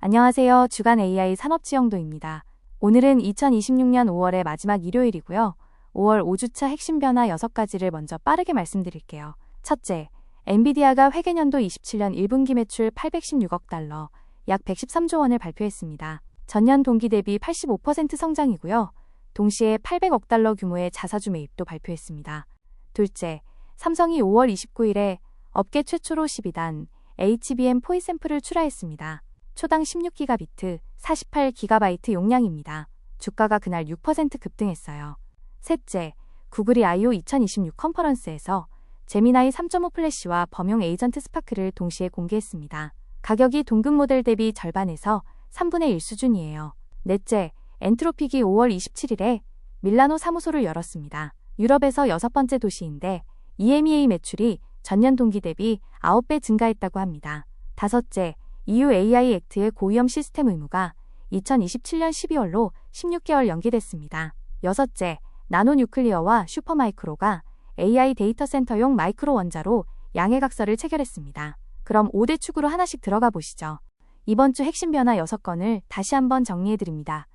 안녕하세요. 주간 AI 산업지형도입니다. 오늘은 2026년 5월의 마지막 일요일이고요. 5월 5주차 핵심 변화 6가지를 먼저 빠르게 말씀드릴게요. 첫째, 엔비디아가 회계연도 27년 1분기 매출 816억 달러, 약 113조 원을 발표했습니다. 전년 동기 대비 85% 성장이고요. 동시에 800억 달러 규모의 자사주 매입도 발표했습니다. 둘째, 삼성이 5월 29일에 업계 최초로 12단 HBM4E 샘플을 출하했습니다. 초당 16기가비트, 48기가바이트 용량입니다. 주가가 그날 6% 급등했어요. 셋째, 구글이 I/O 2026 컨퍼런스에서 제미나이 3.5 플래시와 범용 에이전트 스파크를 동시에 공개했습니다. 가격이 동급 모델 대비 절반에서 3분의 1 수준이에요. 넷째, 엔트로픽이 5월 27일에 밀라노 사무소를 열었습니다. 유럽에서 6번째 도시인데 EMEA 매출이 전년 동기 대비 9배 증가했다고 합니다. 다섯째, EU AI 액트의 고위험 시스템 의무가 2027년 12월로 16개월 연기됐습니다. 여섯째, 나노뉴클리어와 슈퍼마이크로가 AI 데이터 센터용 마이크로 원자로 양해각서를 체결했습니다. 그럼 5대 축으로 하나씩 들어가 보시죠. 이번 주 핵심 변화 6건을 다시 한번 정리해드립니다.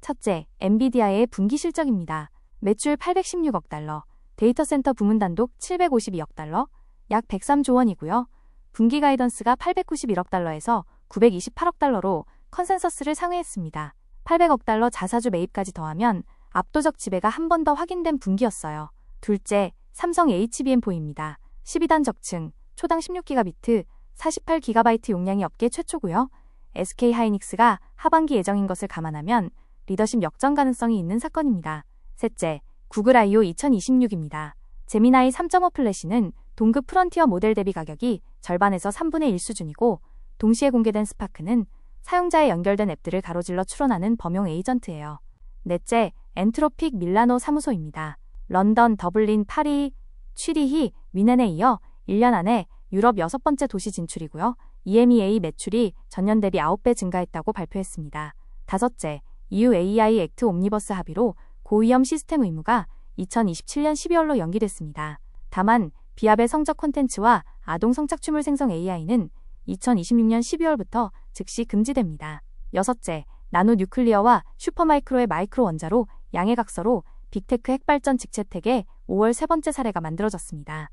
첫째, 엔비디아의 분기 실적입니다. 매출 816억 달러, 데이터 센터 부문 단독 752억 달러, 약 103조 원이고요. 분기 가이던스가 891억 달러에서 928억 달러로 컨센서스를 상회했습니다. 800억 달러 자사주 매입까지 더하면 압도적 지배가 한 번 더 확인된 분기였어요. 둘째, 삼성 HBM4입니다. 12단 적층, 초당 16기가비트, 48기가바이트 용량이 업계 최초고요. SK하이닉스가 하반기 예정인 것을 감안하면 리더십 역전 가능성이 있는 사건입니다. 셋째, 구글 I/O 2026입니다. 제미나이 3.5 플래시는 동급 프론티어 모델 대비 가격이 절반에서 3분의 1 수준이고, 동시에 공개된 스파크는 사용자에 연결된 앱들을 가로질러 추론하는 범용 에이전트예요. 넷째, 엔트로픽 밀라노 사무소입니다. 런던, 더블린, 파리, 취리히, 미넨에 이어 1년 안에 유럽 6번째 도시 진출이고요. EMEA 매출이 전년 대비 9배 증가했다고 발표했습니다. 다섯째, EU AI 액트 옴니버스 합의로 고위험 시스템 의무가 2027년 12월로 연기됐습니다. 다만 비합의 성적 콘텐츠와 아동 성착취물 생성 AI는 2026년 12월부터 즉시 금지됩니다. 여섯째, 나노 뉴클리어와 슈퍼마이크로의 마이크로 원자로 양해각서로 빅테크 핵발전 직채택의 5월 세 번째 사례가 만들어졌습니다.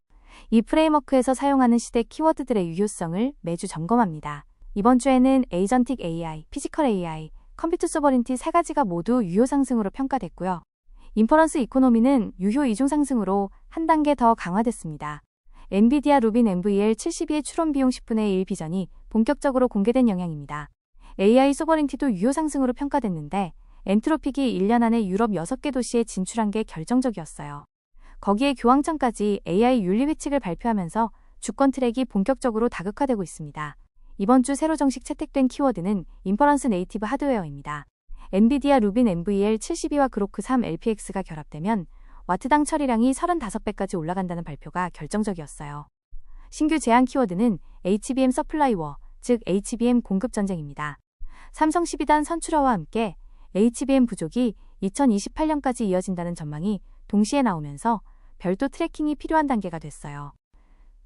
이 프레임워크에서 사용하는 시대 키워드들의 유효성을 매주 점검합니다. 이번 주에는 에이전틱 AI, 피지컬 AI, 컴퓨터 소버린티 세 가지가 모두 유효 상승으로 평가됐고요. 인퍼런스 이코노미는 유효 이중 상승으로 한 단계 더 강화됐습니다. 엔비디아 루빈 NVL72의 추론 비용 10분의 1 비전이 본격적으로 공개된 영향입니다. AI 소버린티도 유효 상승으로 평가됐는데 엔트로픽이 1년 안에 유럽 6개 도시에 진출한 게 결정적이었어요. 거기에 교황청까지 AI 윤리 회칙을 발표하면서 주권 트랙이 본격적으로 다극화되고 있습니다. 이번 주 새로 정식 채택된 키워드는 인퍼런스 네이티브 하드웨어입니다. 엔비디아 루빈 NVL72와 그로크 3 LPX가 결합되면 와트당 처리량이 35배까지 올라간다는 발표가 결정적이었어요. 신규 제한 키워드는 HBM 서플라이워, 즉 HBM 공급 전쟁입니다. 삼성 12단 선출하와 함께 HBM 부족이 2028년까지 이어진다는 전망이 동시에 나오면서 별도 트래킹이 필요한 단계가 됐어요.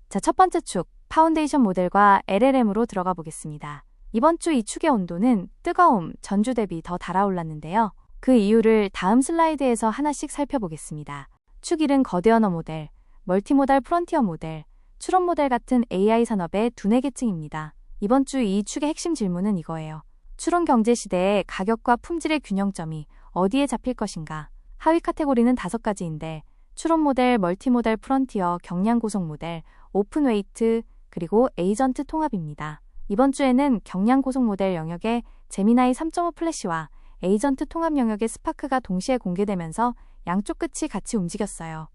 자, 첫 번째 축, 파운데이션 모델과 LLM으로 들어가 보겠습니다. 이번 주 이 축의 온도는 뜨거움, 전주 대비 더 달아올랐는데요. 그 이유를 다음 슬라이드에서 하나씩 살펴보겠습니다. 축 1은 거대 언어 모델, 멀티모달 프론티어 모델, 추론 모델 같은 AI 산업의 두뇌 계층입니다. 이번 주 이 축의 핵심 질문은 이거예요. 추론 경제 시대의 가격과 품질의 균형점이 어디에 잡힐 것인가? 하위 카테고리는 5가지인데 추론 모델, 멀티모달 프론티어, 경량 고속 모델, 오픈 웨이트, 그리고 에이전트 통합입니다. 이번 주에는 경량 고속 모델 영역의 제미나이 3.5 플래시와 에이전트 통합 영역의 스파크가 동시에 공개되면서 양쪽 끝이 같이 움직였어요.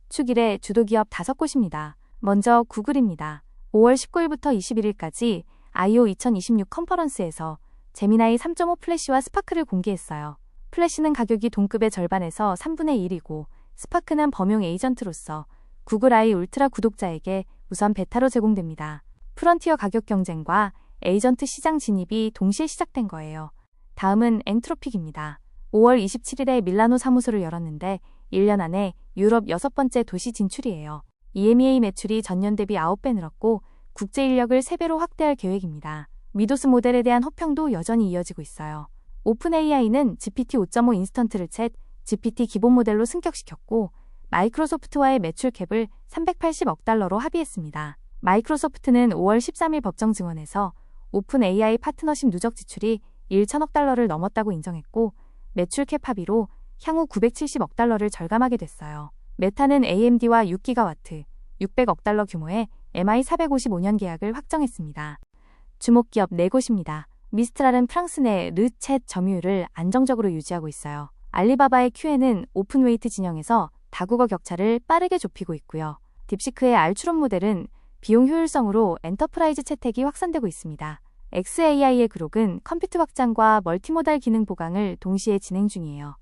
축 1의 주도 기업 5곳입니다. 먼저 구글입니다. 5월 19일부터 21일까지 I/O 2026 컨퍼런스에서 제미나이 3.5 플래시와 스파크를 공개했어요. 플래시는 가격이 동급의 절반에서 3분의 1이고 스파크는 범용 에이전트로서 구글 아이 울트라 구독자에게 우선 베타로 제공됩니다. 프론티어 가격 경쟁과 에이전트 시장 진입이 동시에 시작된 거예요. 다음은 엔트로픽입니다. 5월 27일에 밀라노 사무소를 열었는데 1년 안에 유럽 6번째 도시 진출이에요. EMEA 매출이 전년 대비 9배 늘었고 국제 인력을 3배로 확대할 계획입니다. 미도스 모델에 대한 호평도 여전히 이어지고 있어요. 오픈 AI는 GPT 5.5 인스턴트를 챗 GPT 기본 모델로 승격시켰고 마이크로소프트와의 매출 캡을 380억 달러로 합의했습니다. 마이크로소프트는 5월 13일 법정 증언에서 오픈 AI 파트너십 누적 지출이 1천억 달러를 넘었다고 인정했고 매출 캡 합의로 향후 970억 달러를 절감하게 됐어요. 메타는 AMD와 6기가와트, 600억 달러 규모의 MI455년 계약을 확정했습니다. 주목 기업 4곳입니다. 미스트랄은 프랑스 내 르챗 점유율을 안정적으로 유지하고 있어요. 알리바바의 QN은 오픈웨이트 진영에서 다국어 격차를 빠르게 좁히고 있고요. 딥시크의 알추론 모델은 비용 효율성으로 엔터프라이즈 채택이 확산되고 있습니다. xAI의 그록은 컴퓨트 확장과 멀티모달 기능 보강을 동시에 진행 중이에요.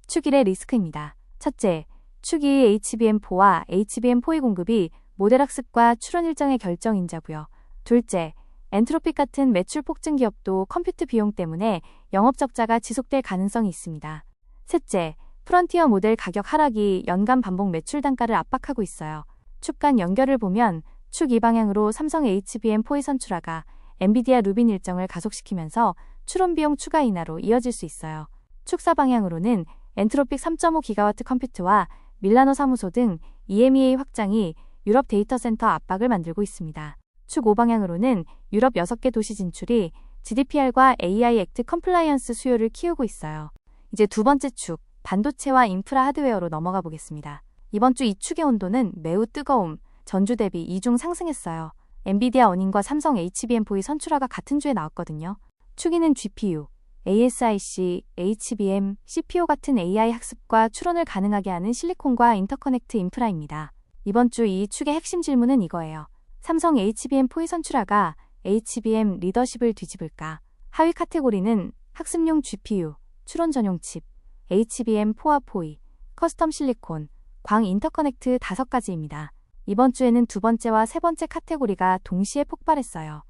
축일의 리스크입니다. 첫째, 축이 HBM4와 HBM4의 공급이 모델 학습과 추론 일정의 결정인자고요. 둘째, 엔트로픽 같은 매출 폭증 기업도 컴퓨트 비용 때문에 영업 적자가 지속될 가능성이 있습니다. 셋째, 프론티어 모델 가격 하락이 연간 반복 매출 단가를 압박하고 있어요. 축 간 연결을 보면 축 이 방향으로 삼성 HBM4의 선출하가 엔비디아 루빈 일정을 가속시키면서 추론 비용 추가 인하로 이어질 수 있어요. 축 사 방향으로는 엔트로픽 3.5기가와트 컴퓨트와 밀라노 사무소 등 EMEA 확장이 유럽 데이터 센터 압박을 만들고 있습니다. 축 5방향으로는 유럽 6개 도시 진출이 GDPR과 AI 액트 컴플라이언스 수요를 키우고 있어요. 이제 두 번째 축, 반도체와 인프라 하드웨어로 넘어가 보겠습니다. 이번 주 이 축의 온도는 매우 뜨거움, 전주 대비 2중 상승했어요. 엔비디아 어닝과 삼성 HBM4의 선출하가 같은 주에 나왔거든요. 축이는 GPU, ASIC, HBM, CPU 같은 AI 학습과 추론을 가능하게 하는 실리콘과 인터커넥트 인프라입니다. 이번 주 이 축의 핵심 질문은 이거예요. 삼성 HBM4의 선출하가 HBM 리더십을 뒤집을까? 하위 카테고리는 학습용 GPU, 추론 전용 칩, HBM4와 4이, 커스텀 실리콘, 광 인터커넥트 5가지입니다. 이번 주에는 두 번째와 세 번째 카테고리가 동시에 폭발했어요.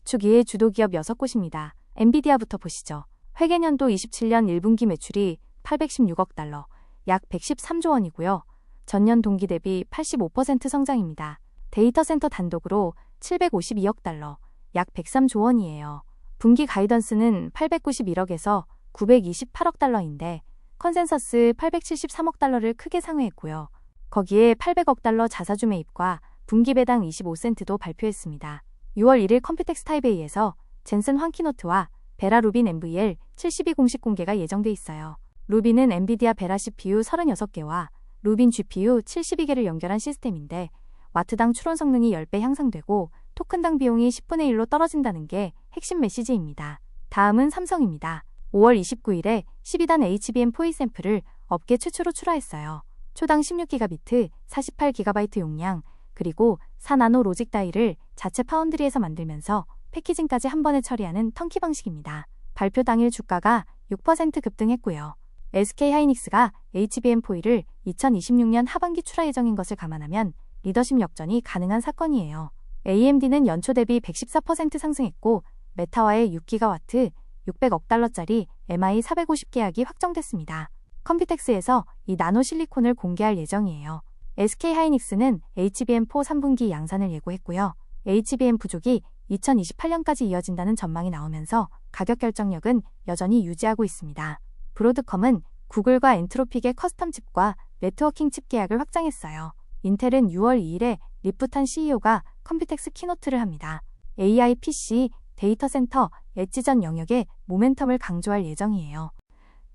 축 2의 주도 기업 6곳입니다. 엔비디아부터 보시죠. 회계년도 27년 1분기 매출이 816억 달러, 약 113조 원이고요. 전년 동기 대비 85% 성장입니다. 데이터 센터 단독으로 752억 달러, 약 103조 원이에요. 분기 가이던스는 891억에서 928억 달러인데 컨센서스 873억 달러를 크게 상회했고요. 거기에 800억 달러 자사주 매입과 분기 배당 25센트도 발표했습니다. 6월 1일 컴퓨텍스 타이베이에서 젠슨 황키노트와 베라 루빈 MVL 72 공식 공개가 예정돼 있어요. 루빈은 엔비디아 베라 CPU 36개와 루빈 GPU 72개를 연결한 시스템인데 와트당 추론 성능이 10배 향상되고 토큰당 비용이 10분의 1로 떨어진다는 게 핵심 메시지입니다. 다음은 삼성입니다. 5월 29일에 12단 HBM4E 샘플을 업계 최초로 출하했어요. 초당 16기가비트, 48기가바이트 용량, 그리고 4나노 로직 다이를 자체 파운드리에서 만들면서 패키징까지 한 번에 처리하는 턴키 방식입니다. 발표 당일 주가가 6% 급등했고요. SK하이닉스가 HBM4E를 2026년 하반기 출하 예정인 것을 감안하면 리더십 역전이 가능한 사건이에요. AMD는 연초 대비 114% 상승했고 메타와의 6기가와트, 600억 달러짜리 MI450 계약이 확정됐습니다. 컴퓨텍스에서 이 나노 실리콘을 공개할 예정이에요. SK하이닉스는 HBM4 3분기 양산을 예고했고요. HBM 부족이 2028년까지 이어진다는 전망이 나오면서 가격 결정력은 여전히 유지하고 있습니다. 브로드컴은 구글과 엔트로픽의 커스텀 칩과 네트워킹 칩 계약을 확장했어요. 인텔은 6월 2일에 리프탄 CEO가 컴퓨텍스 키노트를 합니다. AI PC, 데이터 센터, 엣지전 영역의 모멘텀을 강조할 예정이에요.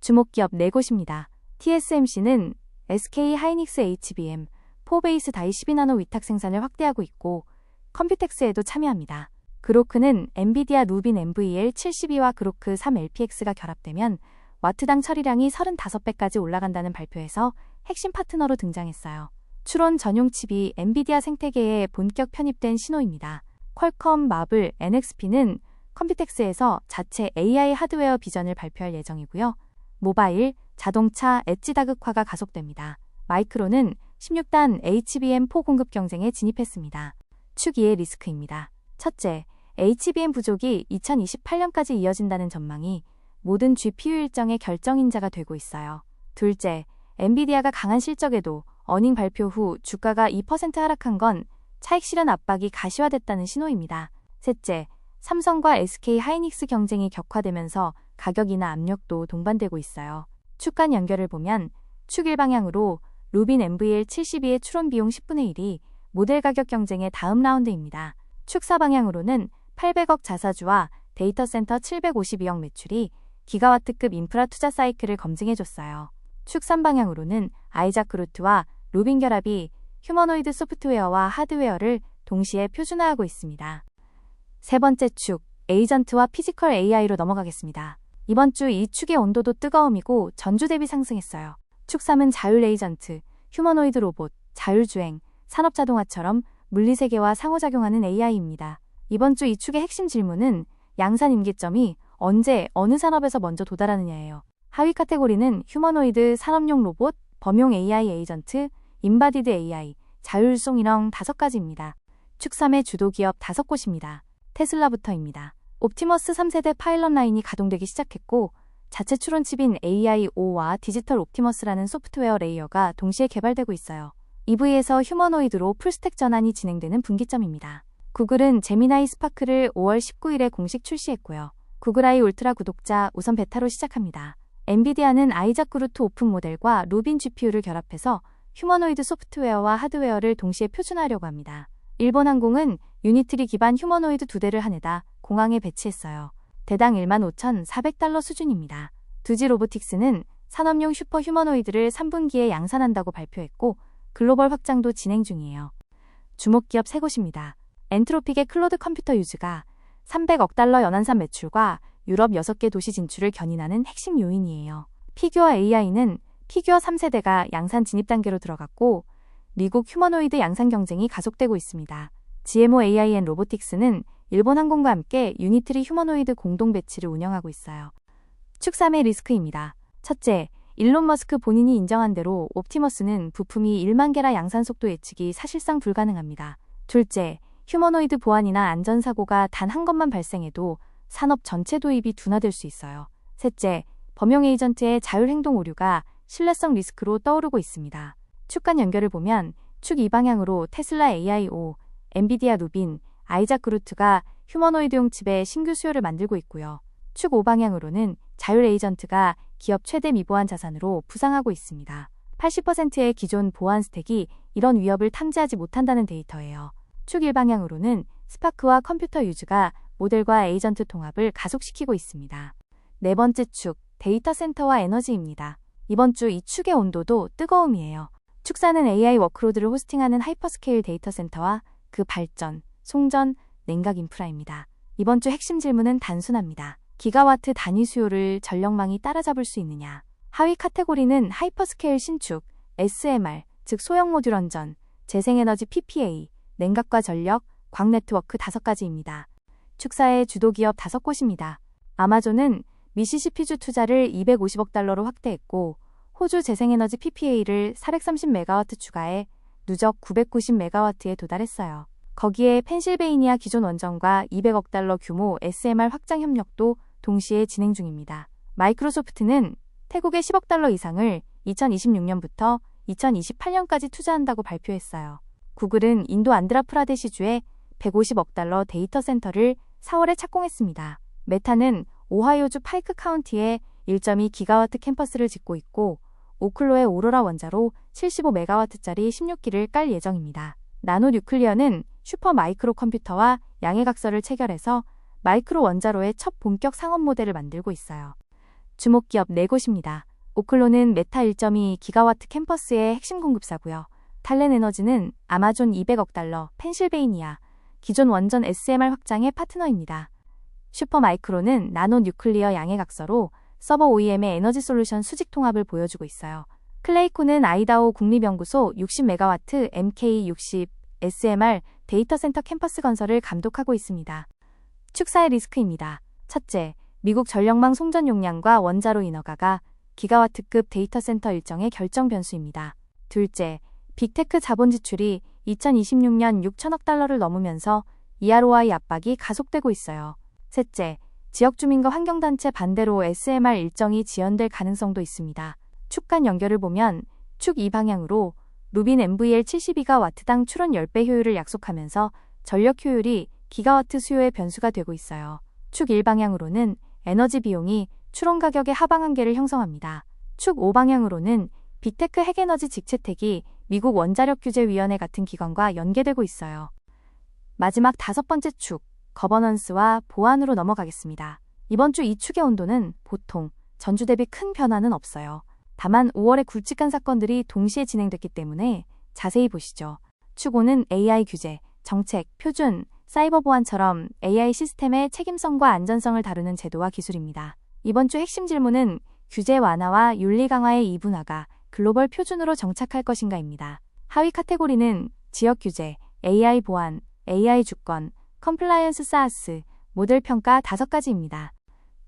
주목 기업 4곳입니다. TSMC는 SK 하이닉스 HBM, 4베이스 다이 12나노 위탁 생산을 확대하고 있고 컴퓨텍스에도 참여합니다. 그로크는 엔비디아 루빈 MVL 72와 그로크 3 LPX가 결합되면 와트당 처리량이 35배까지 올라간다는 발표에서 핵심 파트너로 등장했어요. 추론 전용 칩이 엔비디아 생태계에 본격 편입된 신호입니다. 퀄컴, 마블, NXP는 컴퓨텍스에서 자체 AI 하드웨어 비전을 발표할 예정이고요. 모바일, 자동차, 엣지 다극화가 가속됩니다. 마이크론은 16단 HBM4 공급 경쟁에 진입했습니다. 축 2의 리스크입니다. 첫째, HBM 부족이 2028년까지 이어진다는 전망이 모든 GPU 일정의 결정인자가 되고 있어요. 둘째, 엔비디아가 강한 실적에도 어닝 발표 후 주가가 2% 하락한 건 차익 실현 압박이 가시화됐다는 신호입니다. 셋째, 삼성과 SK 하이닉스 경쟁이 격화되면서 가격이나 압력도 동반되고 있어요. 축간 연결을 보면 축 1방향으로 루빈 NVL72의 추론 비용 10분의 1이 모델 가격 경쟁의 다음 라운드입니다. 축 4방향으로는 800억 자사주와 데이터 센터 752억 매출이 기가와트급 인프라 투자 사이클을 검증해줬어요. 축 3방향으로는 아이자크루트와 루빈 결합이 휴머노이드 소프트웨어와 하드웨어를 동시에 표준화하고 있습니다. 세 번째 축, 에이전트와 피지컬 AI로 넘어가겠습니다. 이번 주 이 축의 온도도 뜨거움이고 전주 대비 상승했어요. 축 3은 자율 에이전트, 휴머노이드 로봇, 자율주행, 산업자동화처럼 물리세계와 상호작용하는 AI입니다. 이번 주 이 축의 핵심 질문은 양산 임기점이 언제 어느 산업에서 먼저 도달하느냐예요. 하위 카테고리는 휴머노이드, 산업용 로봇, 범용 AI 에이전트, 인바디드 AI, 자율송 인형 5가지입니다. 축 3의 주도 기업 5곳입니다. 테슬라부터입니다. 옵티머스 3세대 파일럿 라인이 가동되기 시작했고 자체 추론칩인 AI-5와 디지털 옵티머스라는 소프트웨어 레이어가 동시에 개발되고 있어요. EV에서 휴머노이드로 풀스택 전환이 진행되는 분기점입니다. 구글은 제미나이 스파크를 5월 19일에 공식 출시했고요. 구글 아이 울트라 구독자 우선 베타로 시작합니다. 엔비디아는 아이자크루트 오픈 모델과 루빈 GPU를 결합해서 휴머노이드 소프트웨어와 하드웨어를 동시에 표준화하려고 합니다. 일본항공은 유니트리 기반 휴머노이드 2대를 한해다 공항에 배치했어요. 대당 15,400달러 수준입니다. 두지 로보틱스는 산업용 슈퍼 휴머노이드를 3분기에 양산한다고 발표했고 글로벌 확장도 진행 중이에요. 주목 기업 3곳입니다. 엔트로픽의 클로드 컴퓨터 유즈가 300억 달러 연안산 매출과 유럽 6개 도시 진출을 견인하는 핵심 요인이에요. 피규어 AI는 피규어 3세대가 양산 진입 단계로 들어갔고 미국 휴머노이드 양산 경쟁이 가속되고 있습니다. GMO AI&, 로보틱스는 일본 항공과 함께 유니트리 휴머노이드 공동 배치를 운영하고 있어요. 축 3의 리스크입니다. 첫째, 일론 머스크 본인이 인정한 대로 옵티머스는 부품이 1만 개라 양산 속도 예측이 사실상 불가능합니다. 둘째, 휴머노이드 보안이나 안전사고가 단 한 건만 발생해도 산업 전체 도입이 둔화될 수 있어요. 셋째, 범용 에이전트의 자율행동 오류가 신뢰성 리스크로 떠오르고 있습니다. 축간 연결을 보면 축 2방향으로 테슬라 AI-5, 엔비디아 루빈, 아이자크루트가 휴머노이드용 칩의 신규 수요를 만들고 있고요. 축 5방향으로는 자율 에이전트가 기업 최대 미보안 자산으로 부상하고 있습니다. 80%의 기존 보안 스택이 이런 위협을 탐지하지 못한다는 데이터예요. 축 1방향으로는 스파크와 컴퓨터 유즈가 모델과 에이전트 통합을 가속시키고 있습니다. 네 번째 축, 데이터 센터와 에너지입니다. 이번 주 이 축의 온도도 뜨거움이에요. 축사는 AI 워크로드를 호스팅하는 하이퍼스케일 데이터 센터와 그 발전, 송전, 냉각 인프라입니다. 이번 주 핵심 질문은 단순합니다. 기가와트 단위 수요를 전력망이 따라잡을 수 있느냐? 하위 카테고리는 하이퍼스케일 신축, SMR, 즉 소형 모듈 원전, 재생에너지 PPA, 냉각과 전력, 광 네트워크 5가지입니다. 축사의 주도 기업 5곳입니다. 아마존은 미시시피주 투자를 250억 달러로 확대했고 호주 재생에너지 PPA를 430메가와트 추가해 누적 990메가와트에 도달했어요. 거기에 펜실베이니아 기존 원전과 200억 달러 규모 SMR 확장 협력도 동시에 진행 중입니다. 마이크로소프트는 태국에 10억 달러 이상을 2026년부터 2028년까지 투자한다고 발표했어요. 구글은 인도 안드라프라데시주에 150억 달러 데이터 센터를 4월에 착공했습니다. 메타는 오하이오주 파이크 카운티에 1.2기가와트 캠퍼스를 짓고 있고 오클로의 오로라 원자로 75메가와트짜리 16기를 깔 예정입니다. 나노 뉴클리어는 슈퍼 마이크로 컴퓨터와 양해각서를 체결해서 마이크로 원자로의 첫 본격 상업 모델을 만들고 있어요. 주목 기업 4곳입니다. 오클로는 메타 1.2기가와트 캠퍼스의 핵심 공급사고요. 탈렌 에너지는 아마존 200억 달러, 펜실베이니아, 기존 원전 SMR 확장의 파트너입니다. 슈퍼마이크로는 나노 뉴클리어 양해각서로 서버 OEM의 에너지 솔루션 수직 통합을 보여주고 있어요. 클레이코는 아이다호 국립연구소 60메가와트 MK60 SMR 데이터 센터 캠퍼스 건설을 감독하고 있습니다. 축사의 리스크입니다. 첫째, 미국 전력망 송전 용량과 원자로 인허가가 기가와트급 데이터 센터 일정의 결정 변수입니다. 둘째, 빅테크 자본 지출이 2026년 6천억 달러를 넘으면서 EROI 압박이 가속되고 있어요. 셋째, 지역 주민과 환경단체 반대로 SMR 일정이 지연될 가능성도 있습니다. 축간 연결을 보면 축 2방향으로 루빈 NVL 72가와트당 출원 10배 효율을 약속하면서 전력 효율이 기가와트 수요의 변수가 되고 있어요. 축 1방향으로는 에너지 비용이 추론 가격의 하방 한계를 형성합니다. 축 5방향으로는 빅테크 핵에너지 직채택이 미국 원자력규제위원회 같은 기관과 연계되고 있어요. 마지막 5번째 축, 거버넌스와 보안으로 넘어가겠습니다. 이번 주 이 축의 온도는 보통 전주 대비 큰 변화는 없어요. 다만 5월에 굵직한 사건들이 동시에 진행됐기 때문에 자세히 보시죠. 축 5는 AI 규제, 정책, 표준, 사이버 보안처럼 AI 시스템의 책임성과 안전성을 다루는 제도와 기술입니다. 이번 주 핵심 질문은 규제 완화와 윤리 강화의 이분화가 글로벌 표준으로 정착할 것인가입니다. 하위 카테고리는 지역 규제, AI 보안, AI 주권, 컴플라이언스 사스, 모델 평가 5가지입니다.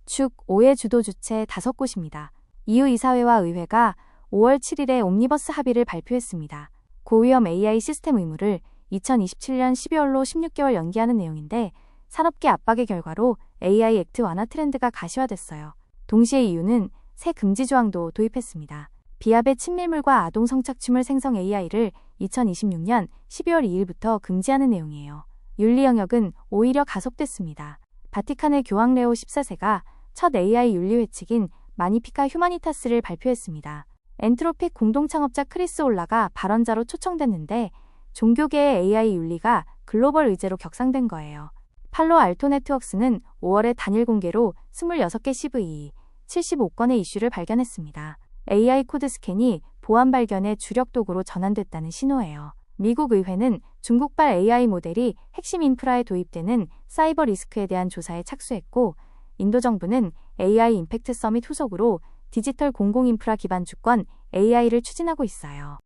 축 5의 주도 주체 5곳입니다. EU 이사회와 의회가 5월 7일에 옴니버스 합의를 발표했습니다. 고위험 AI 시스템 의무를 2027년 12월로 16개월 연기하는 내용인데 산업계 압박의 결과로 AI 액트 완화 트렌드가 가시화됐어요. 동시에 EU는 새 금지 조항도 도입했습니다. 비합의 친밀물과 아동 성착취물 생성 AI를 2026년 12월 2일부터 금지하는 내용이에요. 윤리 영역은 오히려 가속됐습니다. 바티칸의 교황 레오 14세가 첫 AI 윤리 회칙인 마니피카 휴마니타스를 발표했습니다. 엔트로픽 공동창업자 크리스 올라가 발언자로 초청됐는데 종교계의 AI 윤리가 글로벌 의제로 격상된 거예요. 팔로 알토 네트워크스는 5월에 단일 공개로 26개 CVE, 75건의 이슈를 발견했습니다. AI 코드 스캔이 보안 발견의 주력 도구로 전환됐다는 신호예요. 미국 의회는 중국발 AI 모델이 핵심 인프라에 도입되는 사이버 리스크에 대한 조사에 착수했고, 인도 정부는 AI 임팩트 서밋 후속으로 디지털 공공인프라 기반 주권 AI를 추진하고 있어요.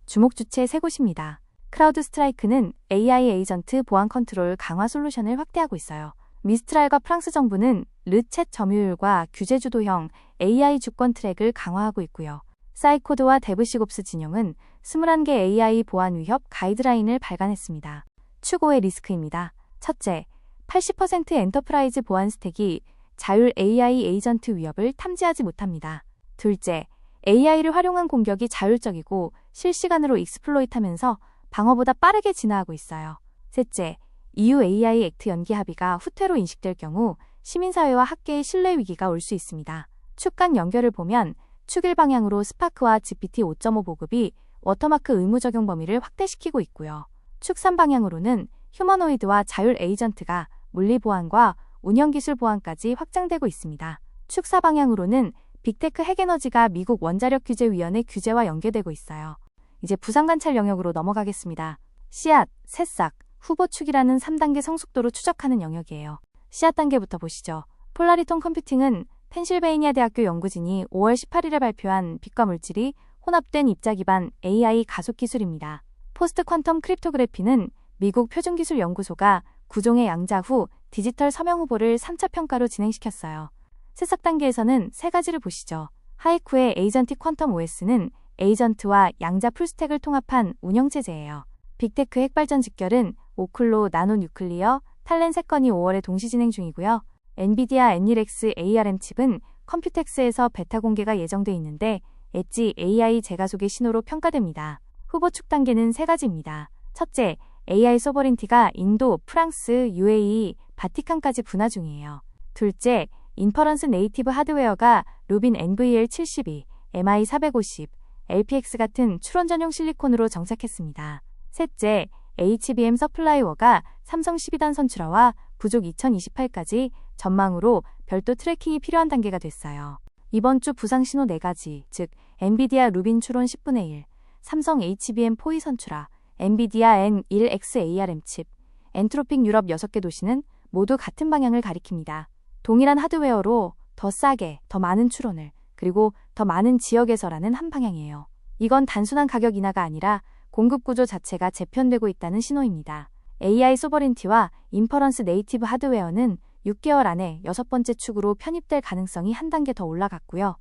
주목 주체 3곳입니다. 크라우드 스트라이크는 AI 에이전트 보안 컨트롤 강화 솔루션을 확대하고 있어요. 미스트랄과 프랑스 정부는 르챗 점유율과 규제 주도형 AI 주권 트랙을 강화하고 있고요. 사이코드와 데브시곱스 진영은 21개 AI 보안 위협 가이드라인을 발간했습니다. 축 5의 리스크입니다. 첫째, 80% 엔터프라이즈 보안 스택이 자율 AI 에이전트 위협을 탐지하지 못합니다. 둘째, AI를 활용한 공격이 자율적이고 실시간으로 익스플로이트하면서 방어보다 빠르게 진화하고 있어요. 셋째, EU AI 액트 연기 합의가 후퇴로 인식될 경우 시민사회와 학계의 신뢰 위기가 올 수 있습니다. 축 간 연결을 보면 축 1방향으로 스파크와 GPT 5.5 보급이 워터마크 의무 적용 범위를 확대시키고 있고요. 축 3방향으로는 휴머노이드와 자율 에이전트가 물리 보안과 운영기술 보안까지 확장되고 있습니다. 축 4방향으로는 빅테크 핵에너지가 미국 원자력규제위원회 규제와 연계되고 있어요. 이제 부상관찰 영역으로 넘어가겠습니다. 씨앗, 새싹, 후보축이라는 3단계 성숙도로 추적하는 영역이에요. 씨앗 단계부터 보시죠. 폴라리톤 컴퓨팅은 펜실베이니아 대학교 연구진이 5월 18일에 발표한 빛과 물질이 혼합된 입자 기반 AI 가속 기술입니다. 포스트 퀀텀 크립토그래피는 미국 표준기술연구소가 9종의 양자 후 디지털 서명 후보를 3차 평가로 진행시켰어요. 새싹 단계에서는 3가지를 보시죠. 하이쿠의 에이전틱 퀀텀 OS는 에이전트와 양자 풀스택을 통합한 운영체제예요. 빅테크 핵발전 직결은 오클로 나노 뉴클리어, 탈렌 3건이 5월에 동시 진행 중이고요. 엔비디아 엔닐X ARM 칩은 컴퓨텍스에서 베타 공개가 예정돼 있는데 엣지 AI 재가속의 신호로 평가됩니다. 후보 축 단계는 3가지입니다. 첫째, AI 소버린티가 인도, 프랑스, UAE, 바티칸까지 분화 중이에요. 둘째, 인퍼런스 네이티브 하드웨어가 루빈 NVL72, MI450, LPX 같은 추론 전용 실리콘으로 정착했습니다. 셋째, HBM 서플라이워가 삼성 12단 선출화와 부족 2028까지 전망으로 별도 트래킹이 필요한 단계가 됐어요. 이번 주 부상 신호 4가지, 즉 엔비디아 루빈 추론 10분의 1, 삼성 HBM 포이 선출화, 엔비디아 N1X ARM 칩, 엔트로픽 유럽 6개 도시는 모두 같은 방향을 가리킵니다. 동일한 하드웨어로 더 싸게, 더 많은 추론을, 그리고 더 많은 지역에서라는 한 방향이에요. 이건 단순한 가격 인하가 아니라 공급 구조 자체가 재편되고 있다는 신호입니다. AI 소버린티와 인퍼런스 네이티브 하드웨어는 6개월 안에 6번째 축으로 편입될 가능성이 한 단계 더 올라갔고요.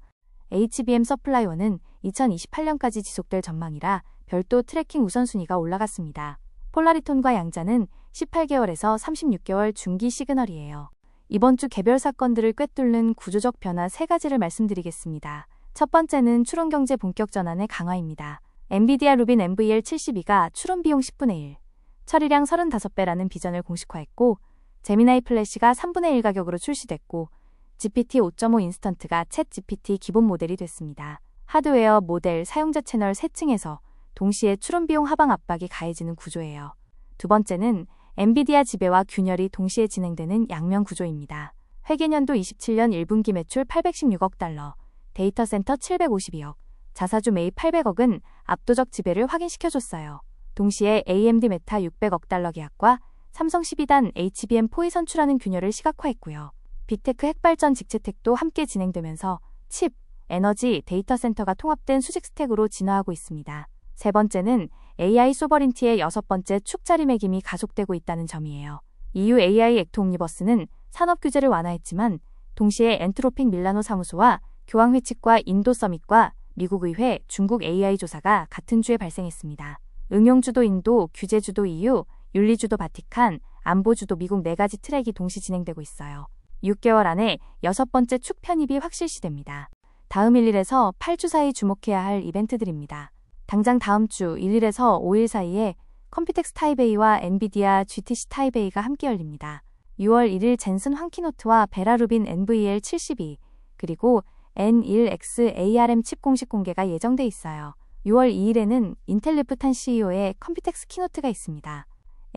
HBM 서플라이워는 2028년까지 지속될 전망이라 별도 트래킹 우선순위가 올라갔습니다. 폴라리톤과 양자는 18개월에서 36개월 중기 시그널이에요. 이번 주 개별 사건들을 꿰뚫는 구조적 변화 3가지를 말씀드리겠습니다. 첫 번째는 추론 경제 본격 전환의 강화입니다. 엔비디아 루빈 NVL72가 추론 비용 10분의 1, 처리량 35배라는 비전을 공식화했고 제미나이 플래시가 3분의 1 가격으로 출시됐고 GPT 5.5 인스턴트가 챗 GPT 기본 모델이 됐습니다. 하드웨어, 모델, 사용자 채널 세 층에서 동시에 추론 비용 하방 압박이 가해지는 구조예요. 두 번째는 엔비디아 지배와 균열이 동시에 진행되는 양면 구조입니다. 회계년도 27년 1분기 매출 816억 달러, 데이터 센터 752억, 자사주 매입 800억은 압도적 지배를 확인시켜줬어요. 동시에 AMD 메타 600억 달러 계약과 삼성 12단 HBM4이 선출하는 균열을 시각화했고요. 빅테크 핵발전 직채택도 함께 진행되면서 칩, 에너지, 데이터 센터가 통합된 수직 스택으로 진화하고 있습니다. 세 번째는 AI 소버린티의 6번째 축 자리매김이 가속되고 있다는 점이에요. EU AI 액트 옴니버스는 산업 규제를 완화했지만 동시에 엔트로픽 밀라노 사무소와 교황회칙과 인도 서밋과 미국 의회, 중국 AI 조사가 같은 주에 발생했습니다. 응용주도 인도, 규제주도 EU, 윤리주도 바티칸, 안보주도 미국 4가지 트랙이 동시 진행되고 있어요. 6개월 안에 6번째 축 편입이 확실시됩니다. 다음 1일에서 8주 사이 주목해야 할 이벤트들입니다. 당장 다음 주 1일에서 5일 사이에 컴퓨텍스 타이베이와 엔비디아 GTC 타이베이가 함께 열립니다. 6월 1일 젠슨 황키노트와 베라루빈 NVL72 그리고 N1X ARM 칩 공식 공개가 예정돼 있어요. 6월 2일에는 인텔 리프탄 CEO의 컴퓨텍스 키노트가 있습니다.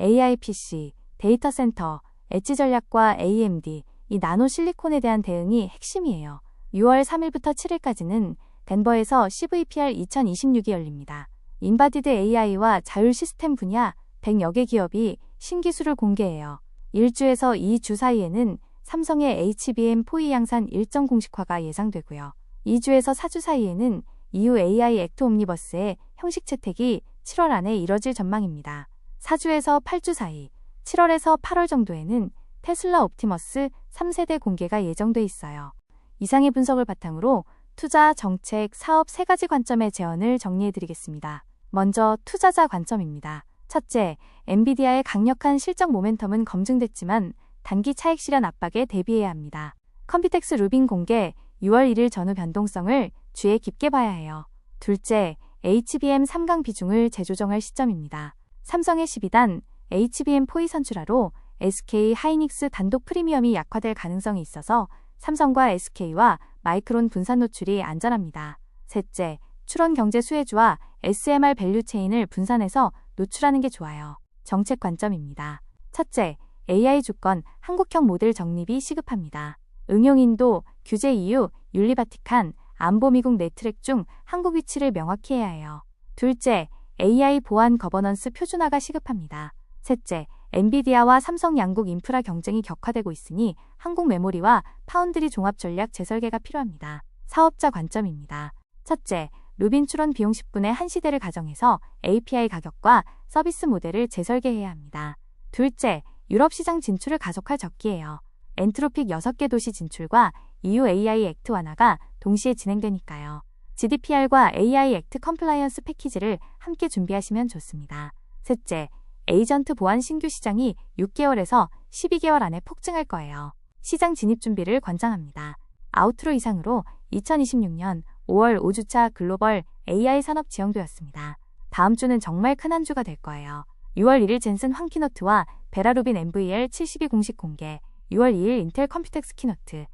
AI PC, 데이터 센터, 엣지 전략과 AMD, 이 나노 실리콘에 대한 대응이 핵심이에요. 6월 3일부터 7일까지는 덴버에서 CVPR 2026이 열립니다. 인바디드 AI와 자율 시스템 분야 100여 개 기업이 신기술을 공개해요. 1주에서 2주 사이에는 삼성의 HBM4E 양산 일정 공식화가 예상되고요. 2주에서 4주 사이에는 EU AI 액트 옴니버스의 형식 채택이 7월 안에 이뤄질 전망입니다. 4주에서 8주 사이, 7월에서 8월 정도에는 테슬라 옵티머스 3세대 공개가 예정돼 있어요. 이상의 분석을 바탕으로 투자, 정책, 사업 3가지 관점의 제언을 정리해드리겠습니다. 먼저 투자자 관점입니다. 첫째, 엔비디아의 강력한 실적 모멘텀은 검증됐지만 단기 차익 실현 압박에 대비해야 합니다. 컴퓨텍스 루빈 공개 6월 1일 전후 변동성을 주의 깊게 봐야 해요. 둘째, HBM 3강 비중을 재조정할 시점입니다. 삼성의 12단 HBM4E 선출하로 SK 하이닉스 단독 프리미엄이 약화될 가능성이 있어서 삼성과 SK와 마이크론 분산 노출이 안전합니다. 셋째, 추론 경제 수혜주와 SMR 밸류 체인을 분산해서 노출하는 게 좋아요. 정책 관점입니다. 첫째, AI 주권 한국형 모델 정립이 시급합니다. 응용 인도, 규제 EU, 윤리 바티칸, 안보 미국 네 트랙 중 한국 위치를 명확히 해야 해요. 둘째, AI 보안 거버넌스 표준화가 시급합니다. 셋째, 엔비디아와 삼성 양국 인프라 경쟁이 격화되고 있으니 한국 메모리와 파운드리 종합 전략 재설계가 필요합니다. 사업자 관점입니다. 첫째, 루빈 추론 비용 10분의 1시대를 가정해서 API 가격과 서비스 모델을 재설계해야 합니다. 둘째, 유럽 시장 진출을 가속할 적기예요. 엔트로픽 6개 도시 진출과 EU AI 액트 완화가 동시에 진행되니까요. GDPR과 AI 액트 컴플라이언스 패키지를 함께 준비하시면 좋습니다. 셋째, 에이전트 보안 신규 시장이 6개월에서 12개월 안에 폭증할 거예요. 시장 진입 준비를 권장합니다. 아우트로 이상으로 2026년 5월 5주차 글로벌 AI 산업 지형도였습니다. 다음 주는 정말 큰 한 주가 될 거예요. 6월 1일 젠슨 황키노트와 베라루빈 NVL72 공식 공개, 6월 2일 인텔 컴퓨텍스 키노트,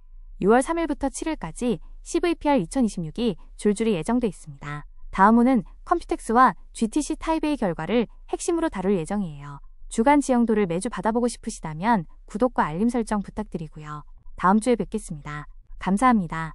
6월 3일부터 7일까지 CVPR 2026이 줄줄이 예정돼 있습니다. 다음호는 컴퓨텍스와 GTC 타이베이 결과를 핵심으로 다룰 예정이에요. 주간 지형도를 매주 받아보고 싶으시다면 구독과 알림 설정 부탁드리고요. 다음 주에 뵙겠습니다. 감사합니다.